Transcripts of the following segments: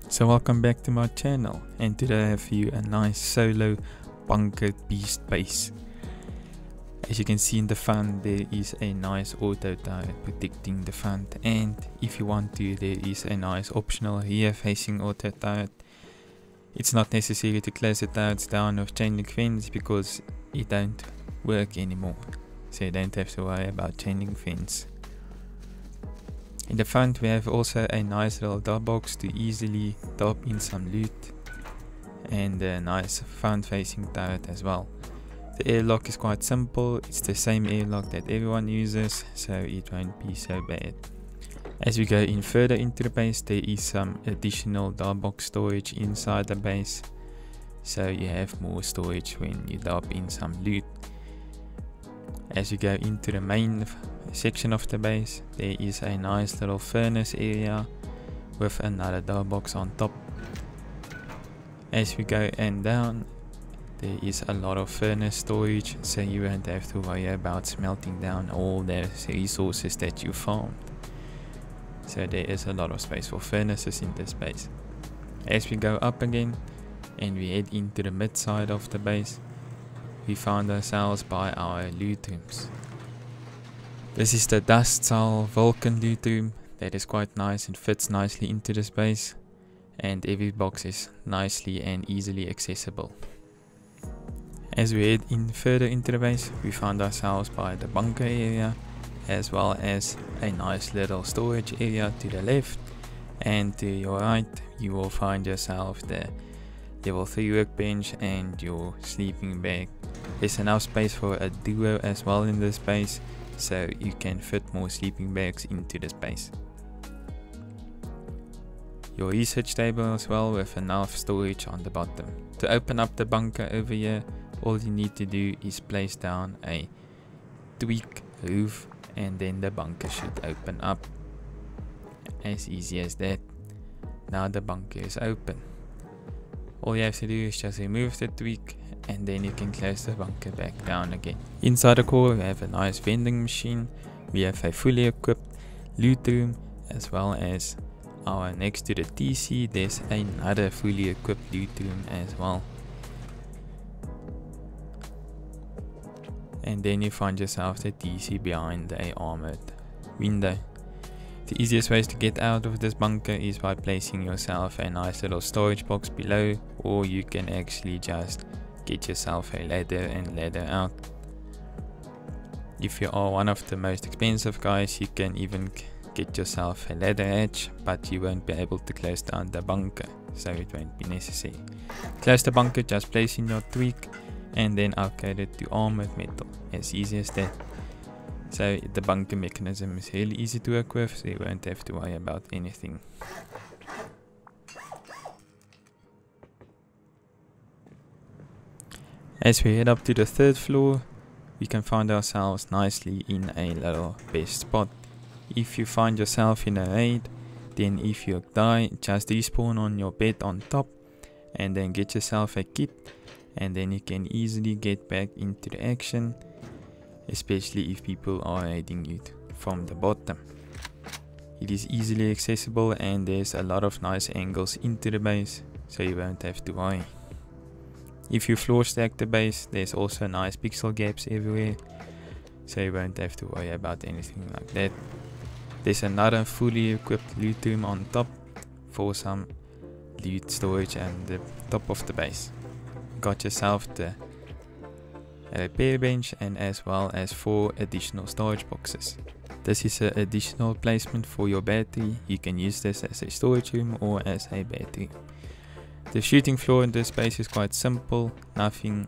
So welcome back to my channel, and today I have for you a nice solo bunker beast base. As you can see in the front, there is a nice auto turret protecting the front, and if you want to, there is a nice optional rear facing auto turret. It's not necessary to close the turrets down with chain link fence because it don't work anymore, so you don't have to worry about chain link fence. In the front we have also a nice little drop box to easily drop in some loot, and a nice front facing turret as well. The airlock is quite simple, it's the same airlock that everyone uses, so it won't be so bad. As we go in further into the base, there is some additional drop box storage inside the base, so you have more storage when you drop in some loot. As you go into the main section of the base, there is a nice little furnace area with another drop box on top. As we go and down, there is a lot of furnace storage, so you won't have to worry about smelting down all the resources that you farmed. So there is a lot of space for furnaces in this base. As we go up again and we head into the mid side of the base, we found ourselves by our loot rooms. This is the dust cell Vulcan loot room that is quite nice and fits nicely into the space, and every box is nicely and easily accessible. As we head in further into the base, we found ourselves by the bunker area, as well as a nice little storage area to the left, and to your right you will find yourself the level 3 workbench and your sleeping bag. There's enough space for a duo as well in this base, so you can fit more sleeping bags into this base. Your research table as well with enough storage on the bottom. To open up the bunker over here, all you need to do is place down a tweak roof and then the bunker should open up. As easy as that. Now the bunker is open. All you have to do is just remove the tweak and then you can close the bunker back down again. Inside the core we have a nice vending machine, we have a fully equipped loot room, as well as our next to the TC there's another fully equipped loot room as well. And then you find yourself the TC behind a armored window. The easiest ways to get out of this bunker is by placing yourself a nice little storage box below, or you can actually just get yourself a ladder and ladder out. If you are one of the most expensive guys, you can even get yourself a ladder edge, but you won't be able to close down the bunker, so it won't be necessary. Close the bunker, just place in your tweak and then upgrade it to armored metal, as easy as that. So the bunker mechanism is really easy to work with, so you won't have to worry about anything. As we head up to the third floor, we can find ourselves nicely in a little best spot. If you find yourself in a raid, then if you die, just respawn on your bed on top and then get yourself a kit, and then you can easily get back into the action, especially if people are raiding you from the bottom. It is easily accessible and there's a lot of nice angles into the base, so you won't have to worry. If you floor stack the base, there's also nice pixel gaps everywhere, so you won't have to worry about anything like that. There's another fully equipped loot room on top for some loot storage at the top of the base. Got yourself the repair bench and as well as 4 additional storage boxes. This is an additional placement for your battery. You can use this as a storage room or as a battery. The shooting floor in this space is quite simple, nothing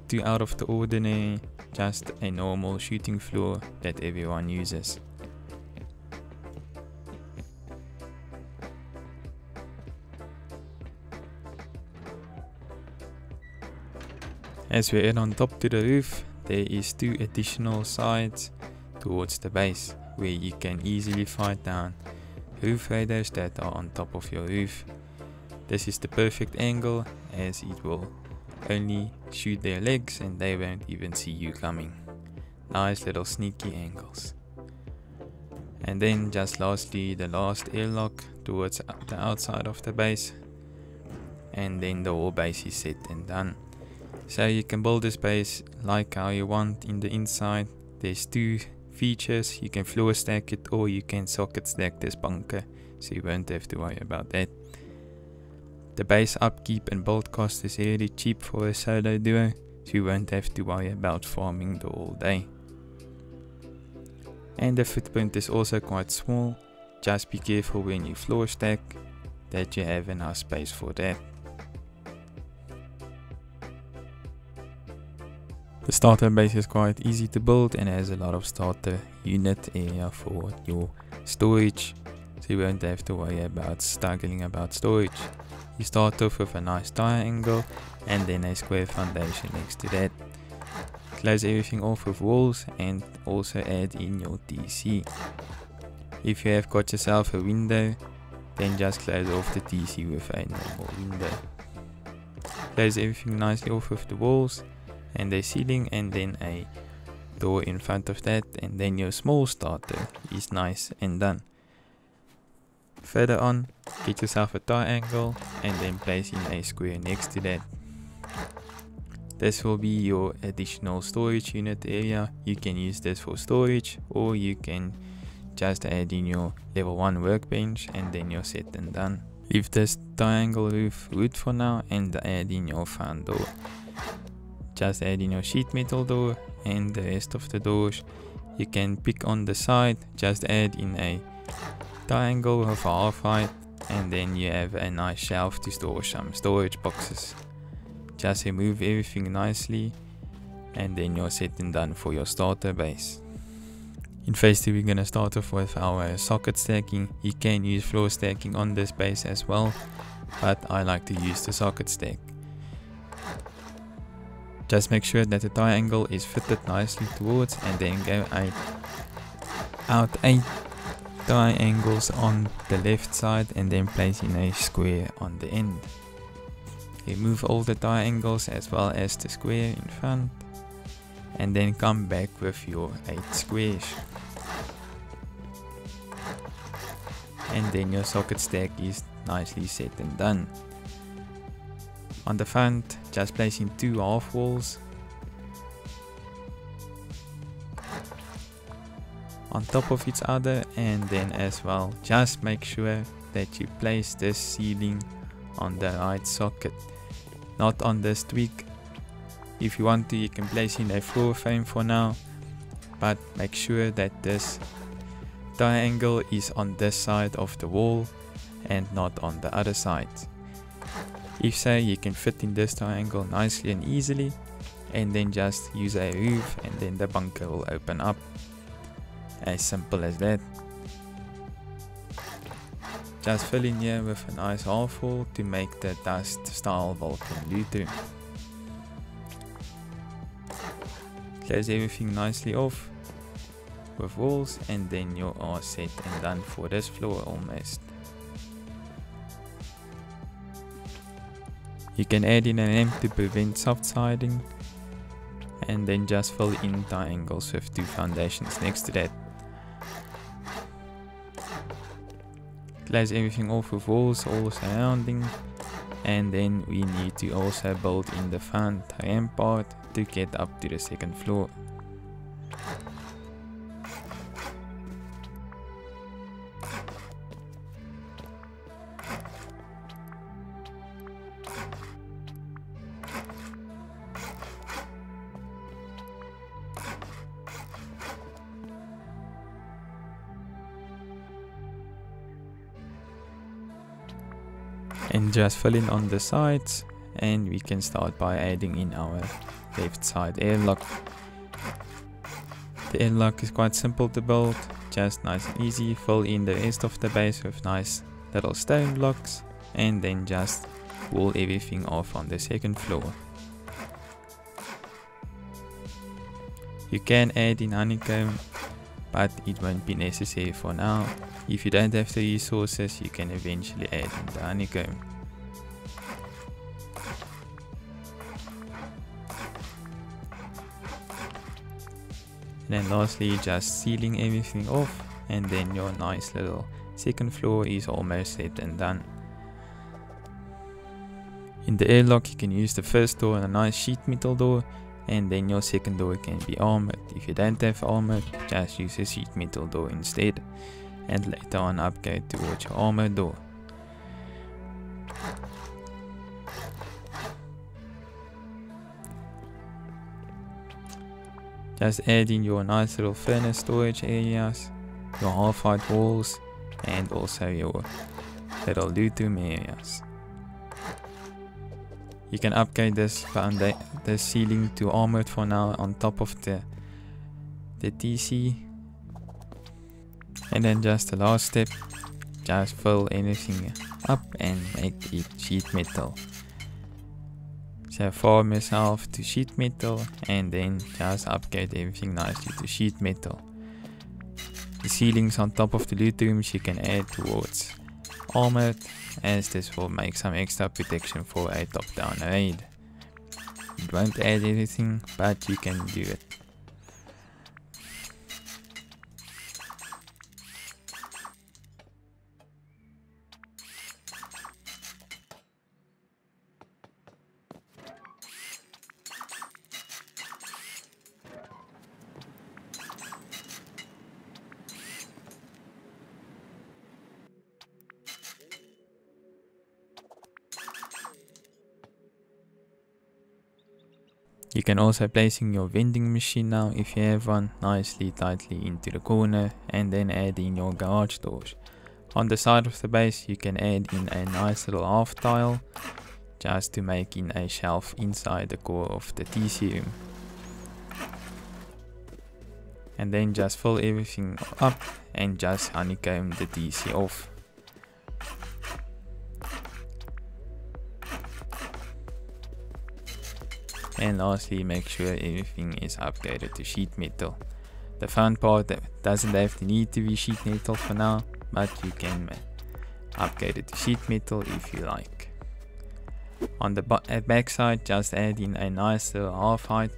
too out of the ordinary, just a normal shooting floor that everyone uses. As we head on top to the roof, there is 2 additional sides towards the base where you can easily fight down roof raiders that are on top of your roof. This is the perfect angle, as it will only shoot their legs and they won't even see you coming. Nice little sneaky angles. And then just lastly the last airlock towards the outside of the base, and then the whole base is set and done. So you can build this base like how you want in the inside. There's two features, you can floor stack it or you can socket stack this bunker, so you won't have to worry about that. The base upkeep and build cost is really cheap for a solo duo, so you won't have to worry about farming the whole day. And the footprint is also quite small, just be careful when you floor stack that you have enough space for that. The starter base is quite easy to build and has a lot of starter unit area for your storage, so you won't have to worry about struggling about storage. You start off with a nice triangle and then a square foundation next to that. Close everything off with walls and also add in your TC. If you have got yourself a window, then just close off the TC with a normal window. Close everything nicely off with the walls and a ceiling and then a door in front of that, and then your small starter is nice and done. Further on, get yourself a triangle and then place in a square next to that. This will be your additional storage unit area. You can use this for storage or you can just add in your level 1 workbench and then you're set and done. Leave this triangle roof wood for now and add in your front door. Just add in your sheet metal door and the rest of the doors you can pick on the side. Just add in a triangle of half height and then you have a nice shelf to store some storage boxes. Just remove everything nicely and then you're set and done for your starter base. In phase 2 we're going to start off with our socket stacking. You can use floor stacking on this base as well, but I like to use the socket stack. Just make sure that the triangle is fitted nicely towards and then go out 8 triangles on the left side and then place in a square on the end. Remove all the triangles as well as the square in front and then come back with your 8 squares. And then your socket stack is nicely set and done. On the front, just place in 2 half walls. On top of each other, and then as well just make sure that you place this ceiling on the right socket, not on this twig. If you want to, you can place in a floor frame for now, but make sure that this triangle is on this side of the wall and not on the other side. If so, you can fit in this triangle nicely and easily, and then just use a roof and then the bunker will open up. As simple as that. Just fill in here with a nice half wall to make the dust style Vulcan Lootroom. Close everything nicely off with walls and then you are set and done for this floor almost. You can add in an M to prevent soft siding and then just fill in triangles with 2 foundations next to that. Close everything off with walls all surrounding, and then we need to also build in the front rampart to get up to the 2nd floor. And just fill in on the sides, and we can start by adding in our left side airlock. The airlock is quite simple to build, just nice and easy. Fill in the rest of the base with nice little stone blocks and then just wall everything off on the 2nd floor. You can add in honeycomb, but it won't be necessary for now. If you don't have the resources, you can eventually add in the honeycomb. And then lastly, just sealing everything off and then your nice little second floor is almost set and done. In the airlock you can use the first door and a nice sheet metal door, and then your second door can be armored. If you don't have armored, just use a sheet metal door instead, and later on upgrade towards your armored door. Just add in your nice little furnace storage areas, your half-height walls, and also your little Lootroom areas. You can upgrade this ceiling to armored for now on top of the TC. And then just the last step, just fill anything up and make it sheet metal. So farm yourself to sheet metal and then just upgrade everything nicely to sheet metal. The ceilings on top of the loot rooms you can add towards armored, as this will make some extra protection for a top down raid. It won't add anything, but you can do it. You can also placing your vending machine now, if you have one, nicely tightly into the corner, and then add in your garage doors. On the side of the base you can add in a nice little half tile, just to make in a shelf inside the core of the TC room. And then just fill everything up and just honeycomb the TC off. And lastly, make sure everything is upgraded to sheet metal. The fun part doesn't have to need to be sheet metal for now, but you can upgrade it to sheet metal if you like. On the back side, just add in a nice little half height,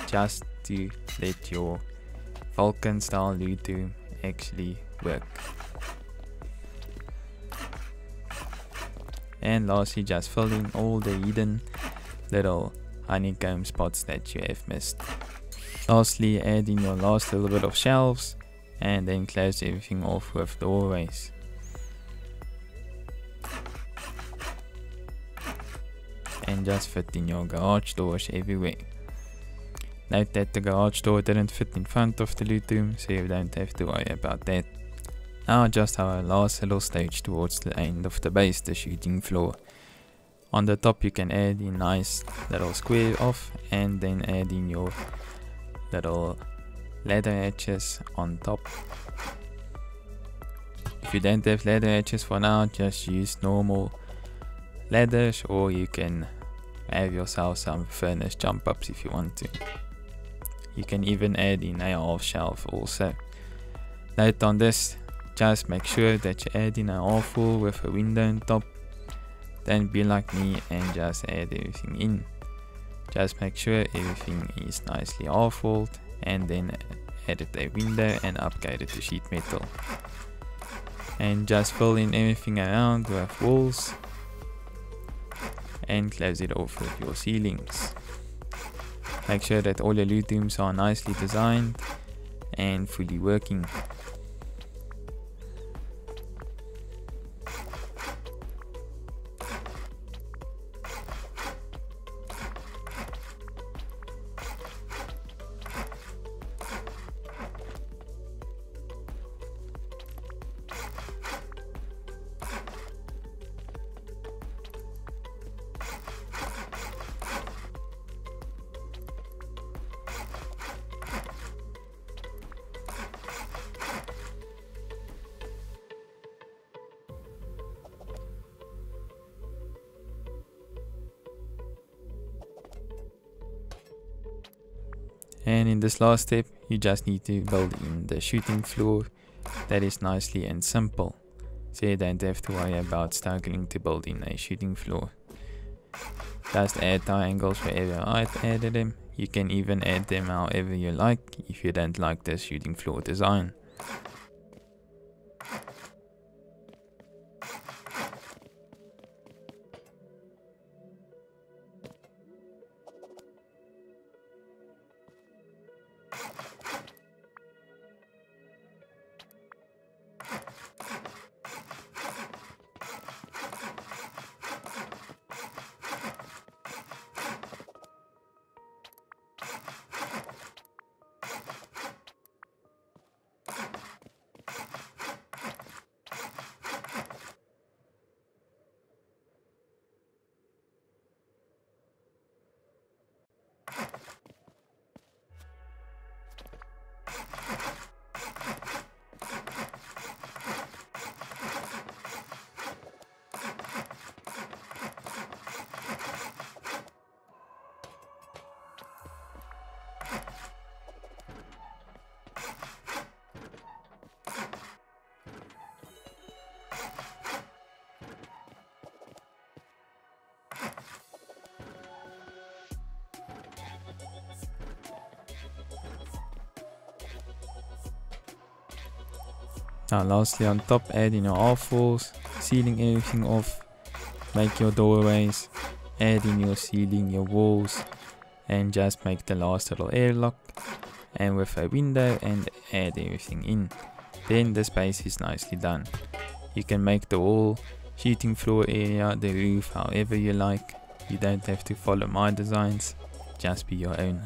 just to let your Vulcan style loot room actually work. And lastly, just fill in all the hidden little honeycomb spots that you have missed. Lastly, add in your last little bit of shelves and then close everything off with doorways. And just fit in your garage doors everywhere. Note that the garage door didn't fit in front of the loot room, so you don't have to worry about that. Now just our last little stage towards the end of the base, the shooting floor. On the top you can add in nice little square off, and then add in your little ladder edges on top. If you don't have ladder edges for now, just use normal ladders, or you can have yourself some furnace jump ups if you want to. You can even add in a half shelf also. Note on this, just make sure that you add in a half wall with a window on top. Don't be like me and just add everything in. Just make sure everything is nicely half-walled, and then add a window and upgrade it to sheet metal. And just fill in everything around with walls and close it off with your ceilings. Make sure that all your loot rooms are nicely designed and fully working. And in this last step, you just need to build in the shooting floor that is nicely and simple, so you don't have to worry about struggling to build in a shooting floor. Just add triangles wherever I've added them. You can even add them however you like if you don't like the shooting floor design. Now lastly on top, add in your half walls, sealing everything off, make your doorways, add in your ceiling, your walls, and just make the last little airlock, and with a window, and add everything in. Then the space is nicely done. You can make the wall, sheeting floor area, the roof, however you like. You don't have to follow my designs, just be your own.